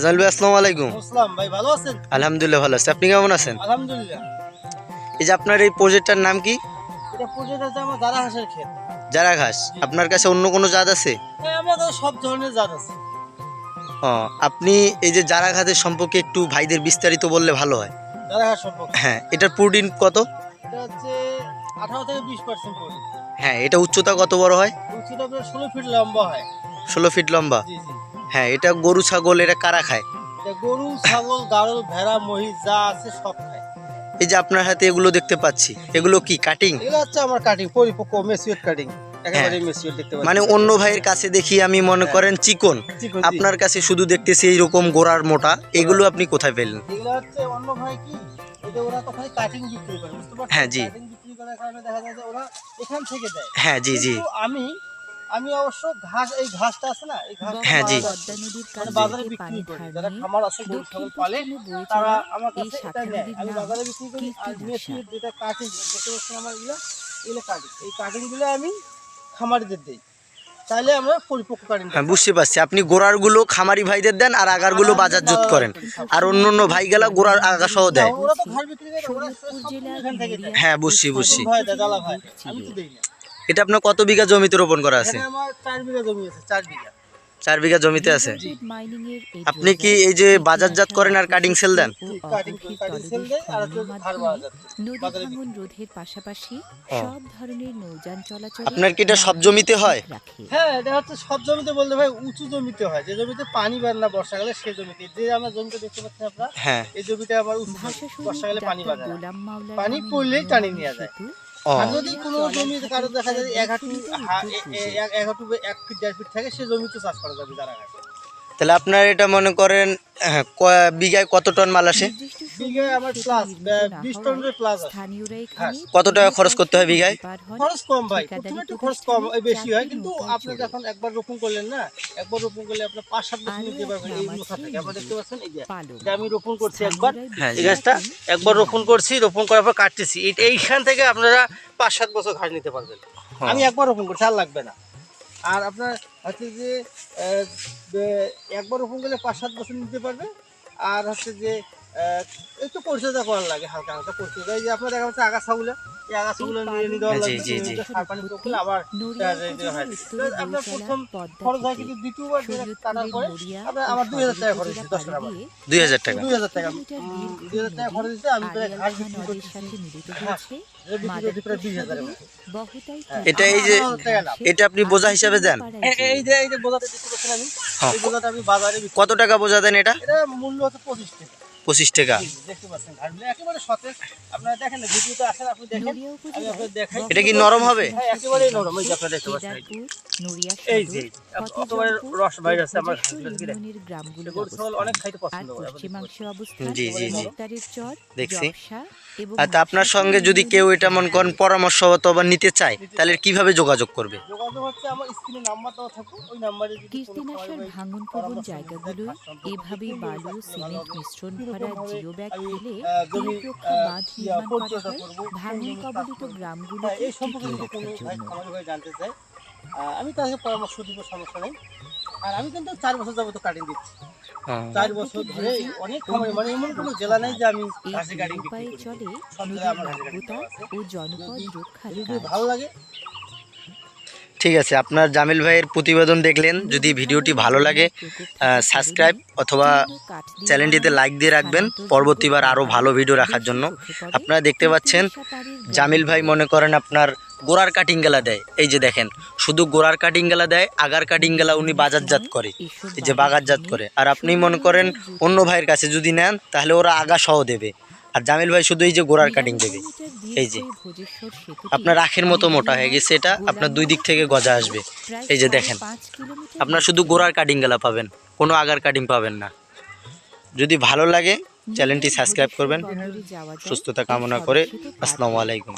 জামিল ভাই আসসালামু আলাইকুম। আসসালাম ভাই, ভালো আছেন? আলহামদুলিল্লাহ ভালো আছি। আপনি কেমন আছেন? আলহামদুলিল্লাহ। এই যে আপনার এই প্রজেক্টটার নাম কি? এটা প্রজেক্ট আছে আমার দাদা হাঁসের ক্ষেত। জারা ঘাস। আপনার কাছে অন্য কোনো জাত আছে? হ্যাঁ, আমার কাছে সব ধরনের জাত আছে। ও, আপনি এই যে জারা ঘাসের সম্পর্কে একটু ভাইদের বিস্তারিত বললে ভালো হয়। দাদা হাঁস সম্পর্কে হ্যাঁ, এটার প্রোটিন কত? এটা হচ্ছে 18 থেকে 20% প্রোটিন। হ্যাঁ, এটা উচ্চতা কত বড় হয়? উচ্চতা প্রায় 16 ফিট লম্বা হয়। 16 ফিট লম্বা। জি জি। হ্যাঁ, এটা গরু ছাগল এটা কারা খায়? এটা গরু, ছাগল, গাড়ল, ভেড়া, মহিষ যা আছে সব খায়। এই যে আপনার হাতে এগুলো দেখতে পাচ্ছি, এগুলো কি কাটিং? এগুলো হচ্ছে আমার কাটিং, পরিপক্ক মেসিওর কাটিং। একেবারে মেসিওর দেখতে পাচ্ছেন। মানে অন্য ভাইয়ের কাছে দেখি আমি মনে করেন চিকন, চিকন, জি। আপনার কাছে শুধু দেখতেছি এইরকম গোড়ার মোটা। এগুলো আপনি কোথায় পেলেন? এগুলো হচ্ছে অন্য ভাই কি, এটা ওরা তো খালি কাটিং বিক্রি করে, বুঝতে পারছেন? হ্যাঁ, জি। কাটিং বিক্রি করার কারণে দেখা যায় যে ওরা এখান থেকে দেয়। হ্যাঁ, জি জি। কিন্তু আমি অবশ্য এই ঘাসটা আছে না, এই ঘাসটা হ্যাঁ, জি। মানে বাজারে বিক্রি করি। যারা খামার আছে গরু ছাগল পালে তারা আমার কাছে এটা নেয়। আমি বাজারে বিক্রি করি। আর মেশিনের যেটা কাটিং দেখতে পাচ্ছেন আমার এগুলো কাটিং, এই কাটিং গুলো আমি খামারিদের দেই, তাহলে আমরা পরিপক্ক কাটিং। হ্যাঁ, বুঝতে পারছি। আপনি গোড়ার গুলো খামারি ভাইদের দেন আর আগার গুলো বাজারজাত করেন, আর অন্য অন্য ভাই গেলা গোড়ার আগা সহ দেয়। ওরা তো ঘাস বিক্রি করে, ওরা সম্পূর্ণ এখান থেকে দেয়। হ্যাঁ, বুঝছি বুঝছি। ভাই দাদা ভাই, আমি তো দেই না। এটা আপনার কত বিঘা জমিতে রোপণ করা আছে? এখানে আমার 4 বিঘা জমি আছে, 4 বিঘা। 4 বিঘা জমিতে আছে। আপনি কি এই যে বাজারজাত করেন আর কাটিং সেল দেন? কাটিং সেল দেয় আর হচ্ছে ধার বাজার বাজারে বিক্রি করি। রোধের পাশাপাশি ও। সব ধরনের নৌযান চলাচল আপনার কি এটা সব জমিতে হয়? হ্যাঁ, এটা হচ্ছে সব জমিতে বলতে ভাই উঁচু জমিতে হয়, যে জমিতে পানি বাড়ে না বর্ষাকালে সেই জমিতে। যে আমার জমিতে দেখতে পাচ্ছেন আপনারা, হ্যাঁ। এই জমিটা আমার উঁচু জমি, বর্ষাকালে পানি বাড়ে না, পানি পানি পড়লেই টানি নিয়ে যায়। ও, আর যদি কোনো জমি কারো দেখা যায় 1 হাঁটু 1 ফিট 1.5 ফিট থাকে, সেই জমিতে চাষ করা যাবে যারা ঘাস। তাহলে আপনার এটা মনে করেন বিঘায় কত টন মাল আসে? বিঘায় আমার প্লাস 20 টনের প্লাস আছে। কত টাকা খরচ করতে হয় বিঘায়? খরচ কম ভাই, প্রথমে একটু খরচ কম বেশি হয়, কিন্তু আপনি যখন একবার রোপণ করলেন না, একবার রোপণ করলে আপনার 5-7 বছর নিতে পারবেন এই মোটা থেকে। আপনারা দেখতে পাচ্ছেন এই যে এটা আমি রোপণ করছি একবার, হ্যাঁ, এই গাছটা একবার রোপণ করছি, রোপণ করার পর কাটতেছি, এইখান থেকে আপনারা 5-7 বছর ঘাস নিতে পারবেন। আমি একবার রোপণ করছি, আর লাগবে না। আর আপনার হচ্ছে যে একবার রোপণ করলে 5-7 বছর নিতে পারবে। আর হচ্ছে যে একটু পরিচর্যা করার লাগে, হালকা হালকা পরিচর্যা। এই যে আপনার দেখা যাচ্ছে আগাছাগুলো, এই আগাছাগুলো নিয়ে দেওয়া জি, লাগে, জি, জি। সার পানি প্রয়োগ করলে আবার আপনার প্রথম খরচ হয়, কিন্তু দ্বিতীয়বার যেটা কাটার পরে আপনার আমার 2000 টাকা খরচ হচ্ছে, 10 টাকা 2000 টাকা। 2000 টাকা 2000 টাকা খরচ দিতে আমি প্রায় ঘাস বিক্রি করতেছি। ঘাস বিক্রি করতে প্রায় 20,000 এর মতো। এটা এই যে এটা আপনি বোঝা হিসাবে দেন? এই যে বোঝাটা দেখতে পাচ্ছেন আমি, হ্যাঁ। এই বোঝাটা আমি বাজারে বিক্রি কত টাকা বোঝা দেন এটা? এটা মূল্য হচ্ছে 25 টাকা। 25 টাকা। জি, দেখতে পাচ্ছেন ঘাসগুলো একেবারে সতেজ। আপনারা দেখেন না, ভিডিওতে আসেন, আপনি দেখেন, আমি আপনাদের দেখাই। এটা কি নরম হবে? হ্যাঁ, একেবারেই নরম। এই যে আপনারা দেখতে পাচ্ছেন, এই যে অতবার রস বাইরে আছে আমার ঘাসগুলো থেকে দেখেন। গরু ছাগল অনেক খাইতে পছন্দ করে। জি, জি, জি। দেখছি। আচ্ছা, আপনার সঙ্গে যদি কেউ এটা মনে করেন পরামর্শ অথবা নিতে চায়, তাহলে কিভাবে যোগাযোগ করবে? যোগাযোগ হচ্ছে আমার স্ক্রিনে নাম্বার দেওয়া থাকুক, ওই নাম্বারে যদি কোনো কীর্তিনাশার খামারি ভাই ভাঙন প্রবণ পরামর্শ নিতে চায় জায়গাগুলো ঘাস সম্পর্কে, এভাবেই বালু সিমেন্ট মিশ্রণ ভরা জিও ব্যাগ আমি ফেলে জমি রক্ষা বাঁধ নির্মাণ করা পরিচর্যা হয় করবো, ভাঙন জমি চাষ কবলিত করবো। গ্রামগুলো হ্যাঁ, এই সম্পর্কে যদি কোনো রাখার ভাই জন্য। খামারি ভাই জানতে চায়, আমি তাকে পরামর্শ দিব, সমস্যা নেই। আর আমি কিন্তু 4 বছর যাবত কাটিং দিচ্ছি, 4 বছর ধরে। অনেক খামারি, মানে এমন কোনো জেলা নেই যে আমি এই ঘাসে কাটিং বিক্রি উপায়ে করি। চলে সব নদীর জায়গায় আমার ঘাসে কাটিং নাব্যতা দেওয়া আছে। ও জনপদ রক্ষার যদি কাজ। ভালো লাগে, ঠিক আছে, আপনার জামিল ভাইয়ের প্রতিবেদন দেখলেন। যদি ভিডিওটি ভালো লাগে সাবস্ক্রাইব অথবা চ্যানেলটিতে লাইক দিয়ে রাখবেন, পরবর্তীবার আরও ভালো ভিডিও রাখার জন্য। আপনারা দেখতে পাচ্ছেন জামিল ভাই মনে করেন আপনার গোড়ার কাটিং গেলা দেয়। এই যে দেখেন, শুধু গোড়ার কাটিং গেলা দেয়, আগার কাটিং গেলা উনি বাজারজাত করে, এই যে বাজারজাত করে। আর আপনি মনে করেন অন্য ভাইয়ের কাছে যদি নেন, তাহলে ওরা আগা সহ দেবে, আর জামিল ভাই শুধু এই যে গোড়ার কাটিং দেবে। এই যে আপনার আখের মতো মোটা হয়ে গেছে, এটা আপনার 2 দিক থেকে গজা আসবে। এই যে দেখেন, আপনার শুধু গোড়ার কাটিং গেলা পাবেন, কোনো আগার কাটিং পাবেন না। যদি ভালো লাগে চ্যানেলটি সাবস্ক্রাইব করবেন। সুস্থতা কামনা করে আসসালামু আলাইকুম।